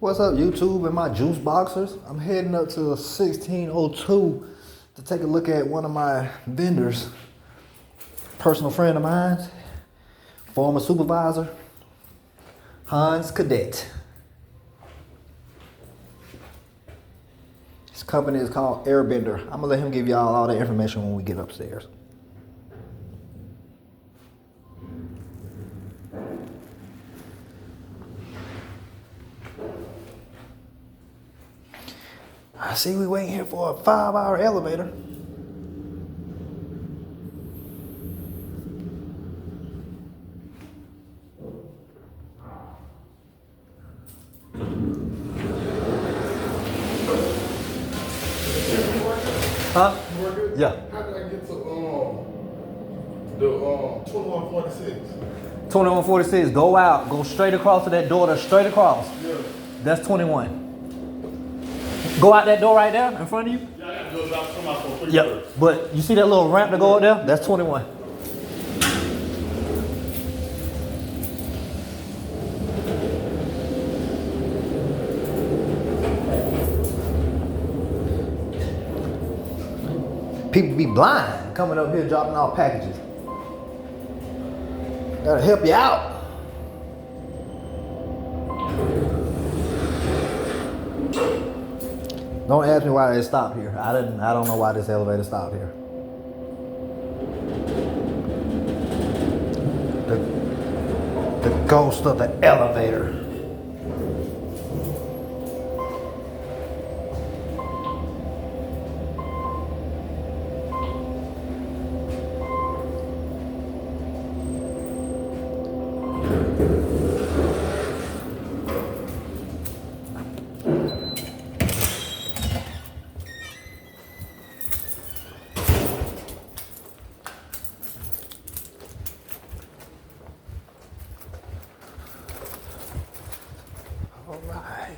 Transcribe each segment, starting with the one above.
What's up, YouTube and my juice boxers? I'm heading up to 1602 to take a look at one of my vendors, personal friend of mine, former supervisor, Hans Cadet. His company is called Airbender. I'm gonna let him give y'all all the information when we get upstairs. I see we waiting here for a 5-hour elevator. Huh? Yeah. How did I get to the 2146? 2146, go out, go straight across to that door, that's straight across. Yeah. That's 21. Go out that door right there in front of you? Yeah, I gotta go out from my first. Yep. But you see that little ramp to go up there? That's 21. People be blind coming up here dropping off packages. Gotta help you out. Don't ask me why it stopped here. I don't know why this elevator stopped here. The ghost of the elevator. All right.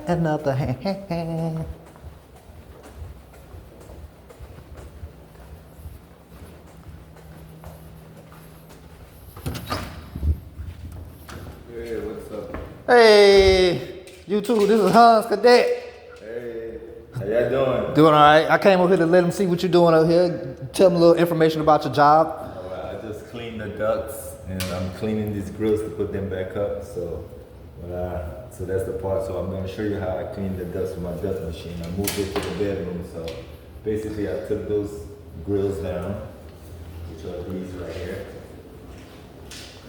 Another hand. Hey, what's up? Hey, YouTube, this is Hans Cadet. Hey, how y'all doing? Doing all right. I came over here to let them see what you're doing out here. Tell them a little information about your job. I just cleaned the ducts and I'm cleaning these grills to put them back up. So that's the part. So I'm gonna show you how I clean the ducts with my dust machine. I moved it to the bedroom. So basically I took those grills down, which are these right here.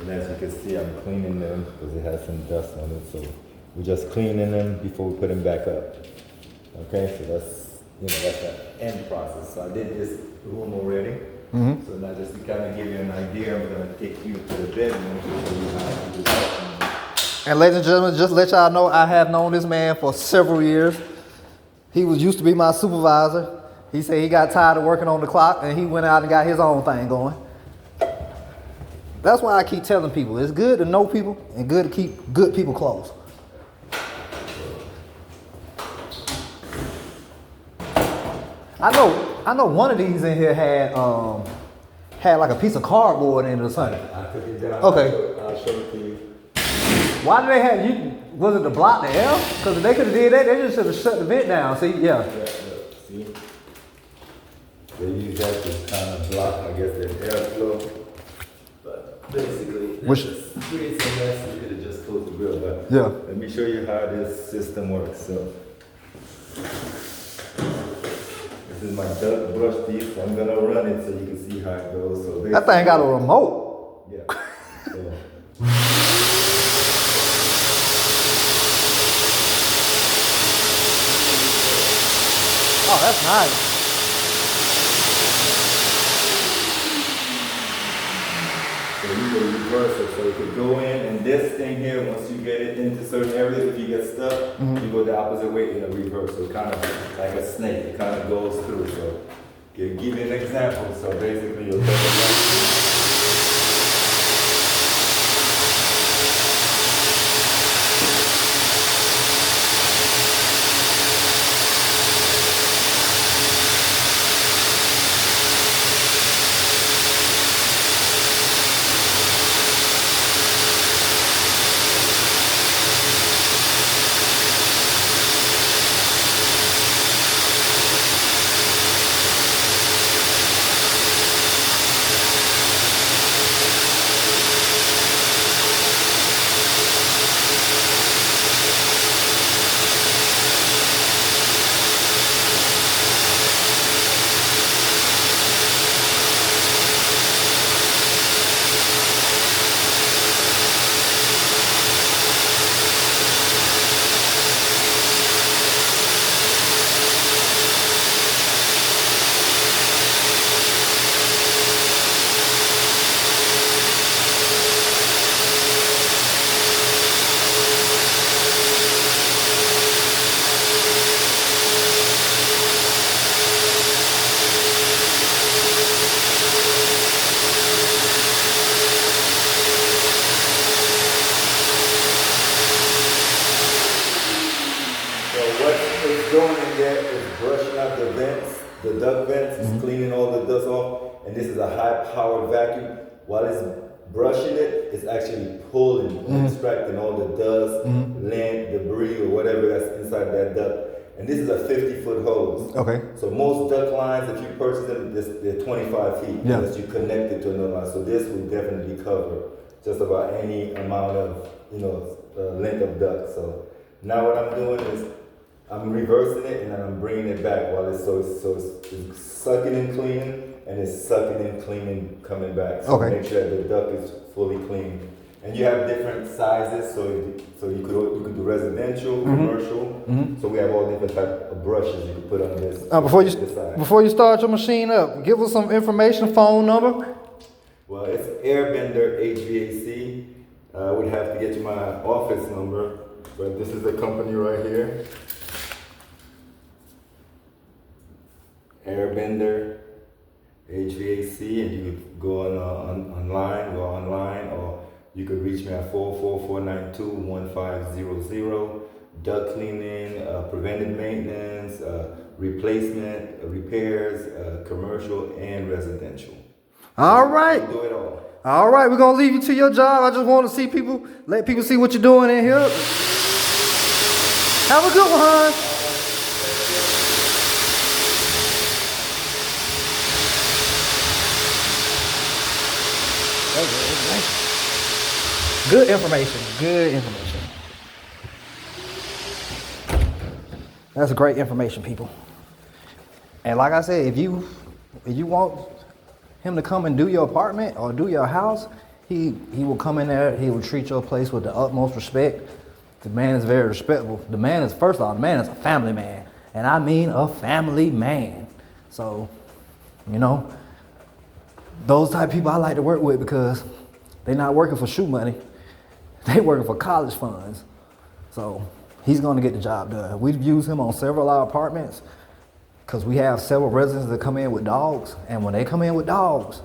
And as you can see, I'm cleaning them because it has some dust on it. So we're just cleaning them before we put them back up. Okay, so that's the end process. So I did this room already. Mm-hmm. So now just to kind of give you an idea, I'm gonna take you to the bedroom to show you how to do that. And ladies and gentlemen, just to let y'all know, I have known this man for several years. He used to be my supervisor. He said he got tired of working on the clock and he went out and got his own thing going. That's why I keep telling people, it's good to know people and good to keep good people close. I know one of these in here had like a piece of cardboard in it or something. I took it down. Okay. I'll show it to you. Why did they have you? Was it to block the air? Because if they could have did that, they just should have shut the vent down. See, yeah. See? They use that to kind of block, I guess, the airflow. But basically, Which just creates a mess. You could have just closed the grill. But yeah. let me show you how this system works. So this is my duct brush teeth. I'm gonna run it so you can see how it goes. So That thing got a remote. Yeah. So, Oh, that's nice. so you the reverser. So you could go in, and this thing here, once you get it into certain areas, if you get stuck, you go the opposite way in a reverse. So kind of like a snake, it kind of goes through. So to give you an example, so basically you'll take a doing in there is brushing out the vents, the duct vents, it's cleaning all the dust off, and this is a high-powered vacuum. While it's brushing it, it's actually pulling, extracting all the dust, lint, debris, or whatever that's inside that duct. And this is a 50-foot hose. Okay. So most duct lines, if you purchase them, they're 25 feet, unless you connect it to another line. So this will definitely cover just about any amount of, length of duct. So now what I'm doing is I'm reversing it and then I'm bringing it back while it's it's sucking and cleaning, and it's sucking and cleaning, coming back. So make sure that the duct is fully clean. And you have different sizes, so you could do residential, commercial. So we have all different type of brushes you can put on this. Before you start your machine up, give us some information, phone number. Well, it's Airbender HVAC. I would have to get you my office number, but this is the company right here. Airbender HVAC, and you could go online, or you could reach me at 444-492-1500. Duct cleaning, preventive maintenance, replacement, repairs, commercial and residential. All right. Do it all. All right, we're gonna leave you to your job. I just want to let people see what you're doing in here. Have a good one, hon. Good information. Good information. That's great information, people. And like I said, if you want him to come and do your apartment or do your house, he will come in there. He will treat your place with the utmost respect. The man is very respectful. The man is, first of all, the man is a family man, and I mean a family man. So, those type of people I like to work with because they're not working for shoe money. They working for college funds. So he's going to get the job done. We've used him on several of our apartments because we have several residents that come in with dogs. And when they come in with dogs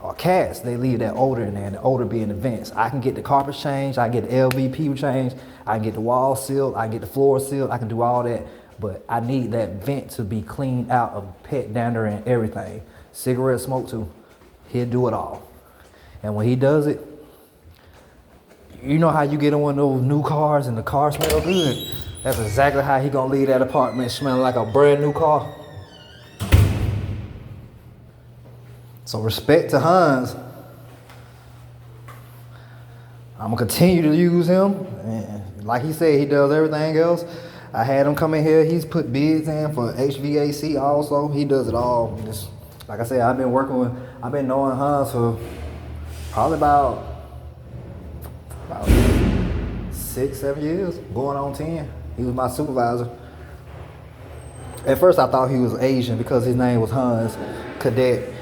or cats, they leave that odor in there, and the odor being the vents. I can get the carpets changed. I can get the LVP changed. I can get the walls sealed. I can get the floor sealed. I can do all that. But I need that vent to be cleaned out of pet dander and everything. Cigarette smoke too. He'll do it all. And when he does it, you know how you get in one of those new cars and the car smells good? That's exactly how he gonna leave that apartment smelling like a brand new car. So respect to Hans. I'm gonna continue to use him. And like he said, he does everything else. I had him come in here. He's put bids in for HVAC also. He does it all. Just, like I said, I've been knowing Hans for probably about 6-7 years, going on 10. He was my supervisor. At first I thought he was Asian because his name was Hans Cadet.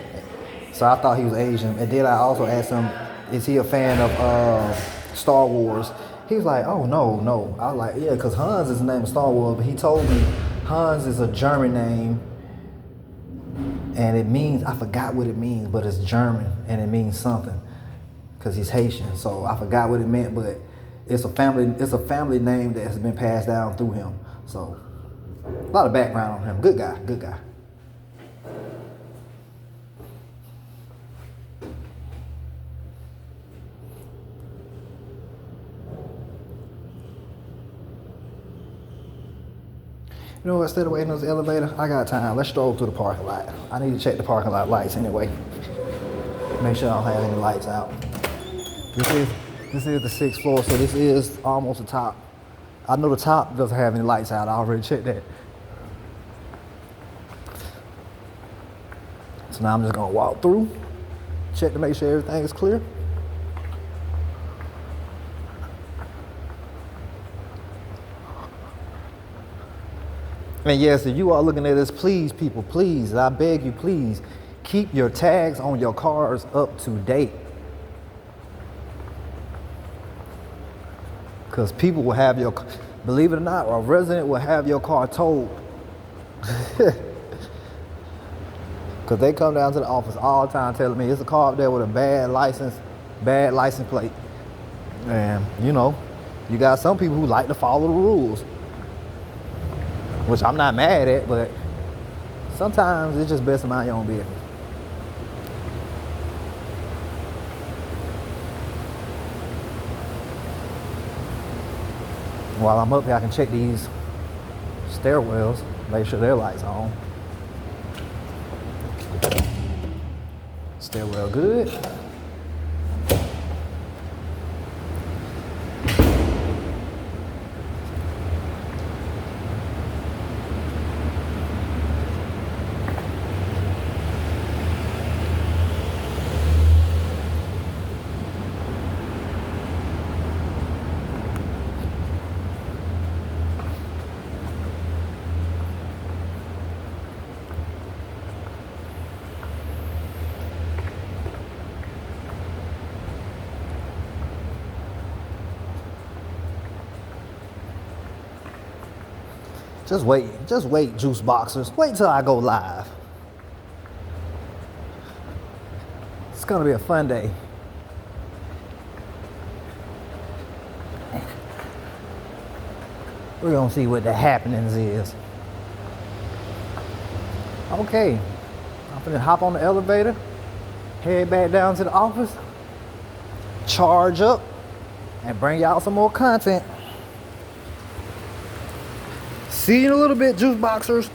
So I thought he was Asian. And then I also asked him is he a fan of Star Wars? He was like, oh no. I was like, yeah, because Hans is the name of Star Wars, but he told me Hans is a German name, and it means, I forgot what it means, but it's German and it means something, because he's Haitian. So I forgot what it meant, but it's a family name that has been passed down through him. So a lot of background on him. Good guy. You know what, instead of waiting on this elevator, I got time. Let's stroll through the parking lot. I need to check the parking lot lights anyway. Make sure I don't have any lights out. This is the 6th floor, so this is almost the top. I know the top doesn't have any lights out. I already checked that. So now I'm just gonna walk through, check to make sure everything is clear. And yes, if you are looking at this, please, people, please, I beg you, please, keep your tags on your cars up to date. Because people will have your, believe it or not, a resident will have your car towed. Because they come down to the office all the time telling me it's a car up there with a bad license plate. And, you know, you got some people who like to follow the rules, which I'm not mad at, but sometimes it's just best to mind your own business. While I'm up here, I can check these stairwells, make sure their lights on. Stairwell good. Just wait, juice boxers. Wait till I go live. It's gonna be a fun day. We're gonna see what the happenings is. Okay, I'm gonna hop on the elevator, head back down to the office, charge up, and bring y'all some more content. See you in a little bit, juice boxers.